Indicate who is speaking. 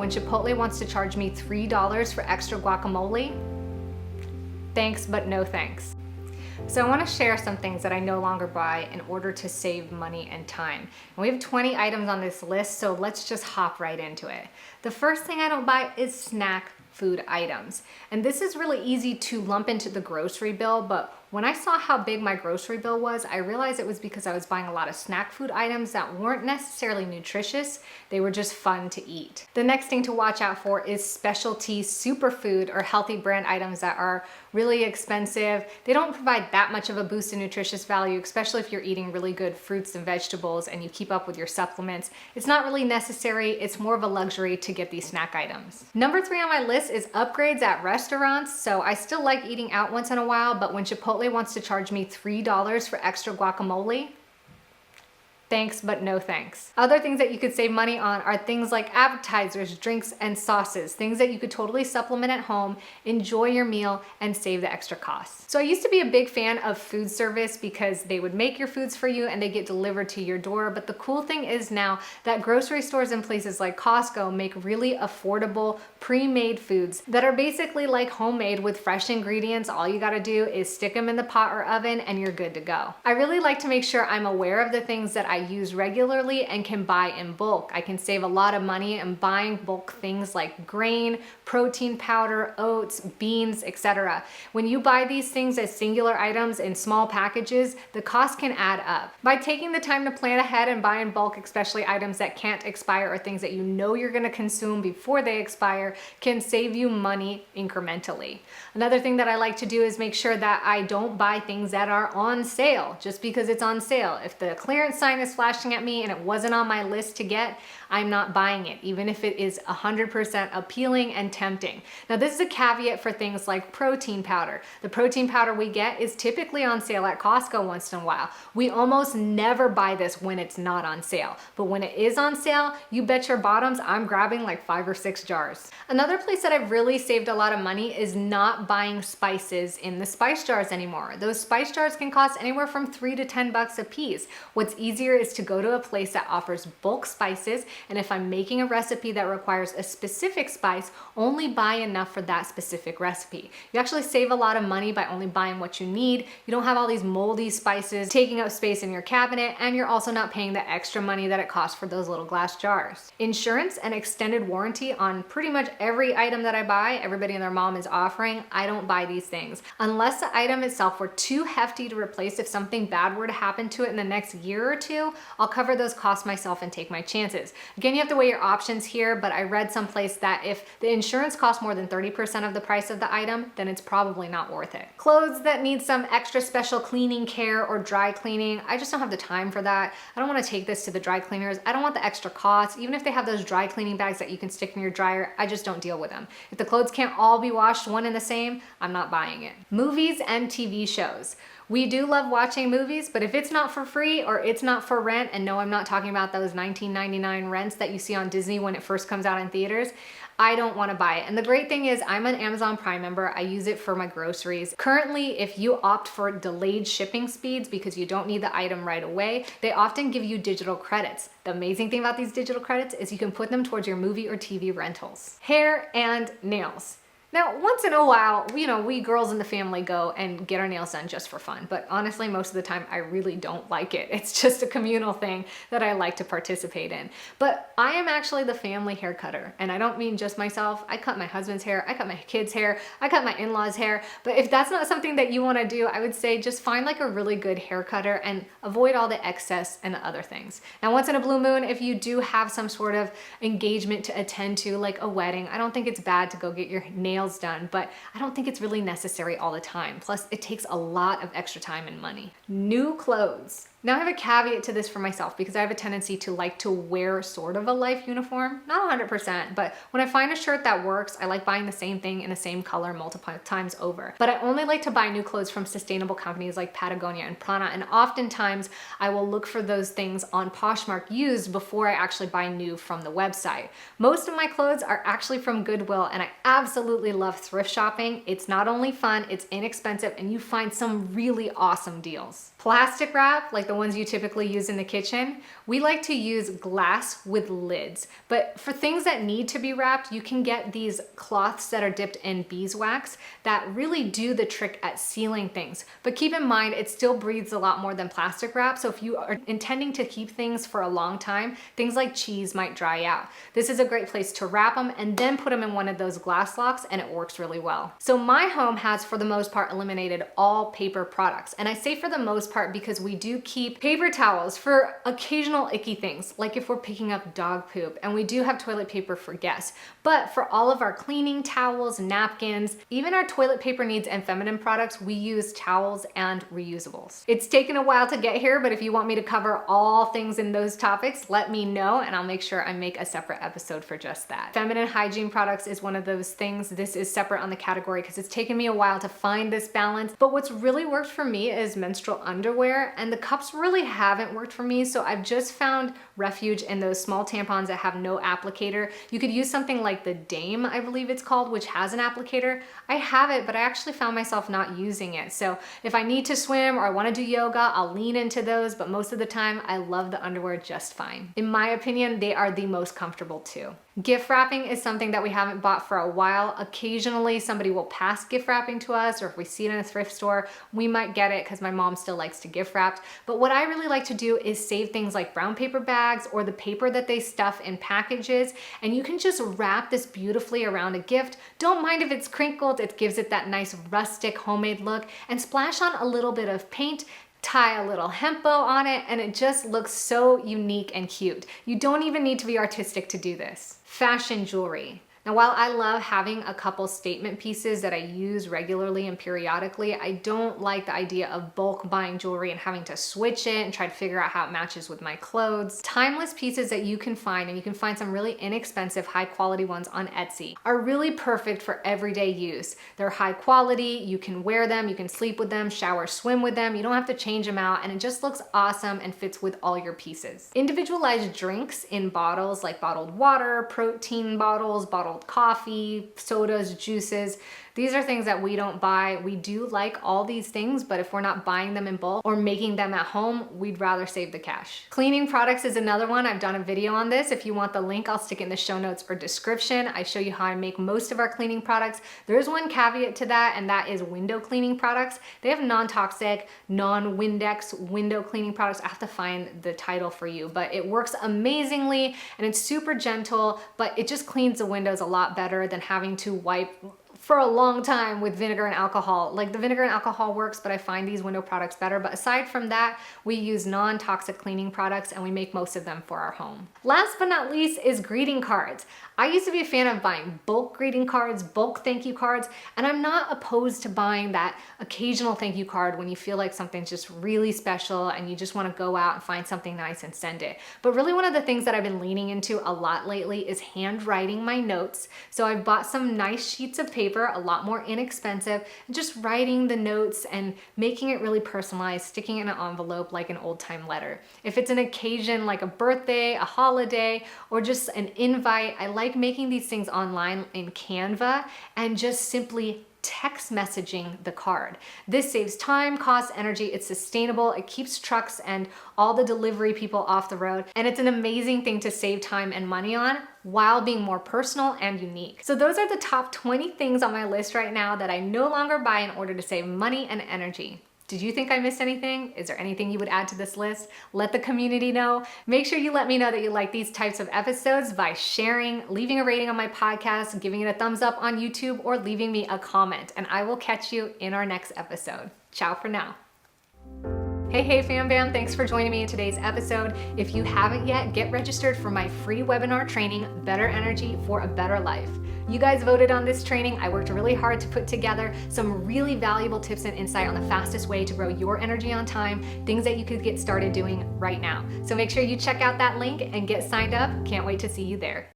Speaker 1: When Chipotle wants to charge me $3 for extra guacamole, thanks, but no thanks. So I want to share some things that I no longer buy in order to save money and time. And we have 20 items on this list, so let's just hop right into it. The first thing I don't buy is snack food items. And this is really easy to lump into the grocery bill, but when I saw how big my grocery bill was, I realized it was because I was buying a lot of snack food items that weren't necessarily nutritious. They were just fun to eat. The next thing to watch out for is specialty superfood or healthy brand items that are really expensive. They don't provide that much of a boost in nutritious value, especially if you're eating really good fruits and vegetables and you keep up with your supplements. It's not really necessary. It's more of a luxury to get these snack items. Number 3 on my list is upgrades at restaurants. So I still like eating out once in a while, but when Chipotle wants to charge me $3 for extra guacamole, thanks, but no thanks. Other things that you could save money on are things like appetizers, drinks, and sauces, things that you could totally supplement at home, enjoy your meal, and save the extra costs. So I used to be a big fan of food service because they would make your foods for you and they get delivered to your door. But the cool thing is now that grocery stores and places like Costco make really affordable, pre-made foods that are basically like homemade with fresh ingredients. All you gotta do is stick them in the pot or oven and you're good to go. I really like to make sure I'm aware of the things that I use regularly and can buy in bulk. I can save a lot of money in buying bulk things like grain, protein powder, oats, beans, etc. When you buy these things as singular items in small packages, the cost can add up. By taking the time to plan ahead and buy in bulk, especially items that can't expire or things that you know you're going to consume before they expire, can save you money incrementally. Another thing that I like to do is make sure that I don't buy things that are on sale just because it's on sale. If the clearance sign is flashing at me and it wasn't on my list to get, I'm not buying it, even if it is 100% appealing and tempting. Now, this is a caveat for things like protein powder. The protein powder we get is typically on sale at Costco once in a while. We almost never buy this when it's not on sale, but when it is on sale, you bet your bottoms I'm grabbing like 5 or 6 jars. Another place that I've really saved a lot of money is not buying spices in the spice jars anymore. Those spice jars can cost anywhere from $3 to $10 a piece. What's easier is to go to a place that offers bulk spices, and if I'm making a recipe that requires a specific spice, only buy enough for that specific recipe. You actually save a lot of money by only buying what you need. You don't have all these moldy spices taking up space in your cabinet, and you're also not paying the extra money that it costs for those little glass jars. Insurance and extended warranty on pretty much every item that I buy, everybody and their mom is offering. I don't buy these things. Unless the item itself were too hefty to replace, if something bad were to happen to it in the next year or two, I'll cover those costs myself and take my chances. Again, you have to weigh your options here, but I read someplace that if the insurance costs more than 30% of the price of the item, then it's probably not worth it. Clothes that need some extra special cleaning care or dry cleaning, I just don't have the time for that. I don't want to take this to the dry cleaners. I don't want the extra cost. Even if they have those dry cleaning bags that you can stick in your dryer, I just don't deal with them. If the clothes can't all be washed one and the same, I'm not buying it. Movies and TV shows. We do love watching movies, but if it's not for free or it's not for rent, and no, I'm not talking about those $19.99 rents that you see on Disney when it first comes out in theaters, I don't want to buy it. And the great thing is I'm an Amazon Prime member. I use it for my groceries. Currently, if you opt for delayed shipping speeds because you don't need the item right away, they often give you digital credits. The amazing thing about these digital credits is you can put them towards your movie or TV rentals. Hair and nails. Now, once in a while, we girls in the family go and get our nails done just for fun. But honestly, most of the time, I really don't like it. It's just a communal thing that I like to participate in. But I am actually the family hair cutter. And I don't mean just myself. I cut my husband's hair. I cut my kids' hair. I cut my in-laws' hair. But if that's not something that you want to do, I would say just find like a really good hair cutter and avoid all the excess and the other things. Now, once in a blue moon, if you do have some sort of engagement to attend to, like a wedding, I don't think it's bad to go get your nails done, but I don't think it's really necessary all the time. Plus, it takes a lot of extra time and money. New clothes. Now I have a caveat to this for myself because I have a tendency to like to wear sort of a life uniform, not 100%, but when I find a shirt that works, I like buying the same thing in the same color multiple times over. But I only like to buy new clothes from sustainable companies like Patagonia and Prana, and oftentimes I will look for those things on Poshmark used before I actually buy new from the website. Most of my clothes are actually from Goodwill, and I absolutely love thrift shopping. It's not only fun, it's inexpensive, and you find some really awesome deals. Plastic wrap, like the ones you typically use in the kitchen, we like to use glass with lids. But for things that need to be wrapped, you can get these cloths that are dipped in beeswax that really do the trick at sealing things. But keep in mind, it still breathes a lot more than plastic wrap. So if you are intending to keep things for a long time, things like cheese might dry out. This is a great place to wrap them and then put them in one of those glass locks, and it works really well. So my home has, for the most part, eliminated all paper products. And I say for the most part because we do keep paper towels for occasional icky things, like if we're picking up dog poop, and we do have toilet paper for guests. But for all of our cleaning towels, napkins, even our toilet paper needs and feminine products, we use towels and reusables. It's taken a while to get here, but if you want me to cover all things in those topics, let me know and I'll make sure I make a separate episode for just that. Feminine hygiene products is one of those things. This is separate on the category because it's taken me a while to find this balance. But what's really worked for me is menstrual underwear, and the cups really haven't worked for me. So I've just found refuge in those small tampons that have no applicator. You could use something like the Dame, I believe it's called, which has an applicator. I have it, but I actually found myself not using it. So if I need to swim or I want to do yoga, I'll lean into those, but most of the time I love the underwear just fine. In my opinion, they are the most comfortable too. Gift wrapping is something that we haven't bought for a while. Occasionally somebody will pass gift wrapping to us, or if we see it in a thrift store, we might get it because my mom still likes to gift wrap. But what I really like to do is save things like brown paper bags or the paper that they stuff in packages, and you can just wrap this beautifully around a gift. Don't mind if it's crinkled, it gives it that nice rustic homemade look, and splash on a little bit of paint, tie a little hemp bow on it, and it just looks so unique and cute. You don't even need to be artistic to do this. Fashion jewelry. Now, while I love having a couple statement pieces that I use regularly and periodically, I don't like the idea of bulk buying jewelry and having to switch it and try to figure out how it matches with my clothes. Timeless pieces that you can find, and you can find some really inexpensive, high quality ones on Etsy, are really perfect for everyday use. They're high quality, you can wear them, you can sleep with them, shower, swim with them, you don't have to change them out, and it just looks awesome and fits with all your pieces. Individualized drinks in bottles like bottled water, protein bottles, bottled coffee, sodas, juices. These are things that we don't buy. We do like all these things, but if we're not buying them in bulk or making them at home, we'd rather save the cash. Cleaning products is another one. I've done a video on this. If you want the link, I'll stick it in the show notes or description. I show you how I make most of our cleaning products. There is one caveat to that, and that is window cleaning products. They have non-toxic, non-Windex window cleaning products. I have to find the title for you, but it works amazingly and it's super gentle, but it just cleans the windows a lot better than having to wipe for a long time with vinegar and alcohol. Like, the vinegar and alcohol works, but I find these window products better. But aside from that, we use non-toxic cleaning products and we make most of them for our home. Last but not least is greeting cards. I used to be a fan of buying bulk greeting cards, bulk thank you cards, and I'm not opposed to buying that occasional thank you card when you feel like something's just really special and you just want to go out and find something nice and send it. But really, one of the things that I've been leaning into a lot lately is handwriting my notes. So I've bought some nice sheets of paper, a lot more inexpensive, and just writing the notes and making it really personalized, sticking it in an envelope like an old-time letter. If it's an occasion like a birthday, a holiday, or just an invite, I like making these things online in Canva and just simply text messaging the card. This saves time, cost, energy, it's sustainable, it keeps trucks and all the delivery people off the road, and it's an amazing thing to save time and money on while being more personal and unique. So those are the top 20 things on my list right now that I no longer buy in order to save money and energy. Did you think I missed anything? Is there anything you would add to this list? Let the community know. Make sure you let me know that you like these types of episodes by sharing, leaving a rating on my podcast, giving it a thumbs up on YouTube, or leaving me a comment, and I will catch you in our next episode. Ciao for now. Hey fam bam, thanks for joining me in today's episode. If you haven't yet, get registered for my free webinar training, Better Energy for a Better Life. You guys voted on this training. I worked really hard to put together some really valuable tips and insight on the fastest way to grow your energy on time, things that you could get started doing right now. So make sure you check out that link and get signed up. Can't wait to see you there.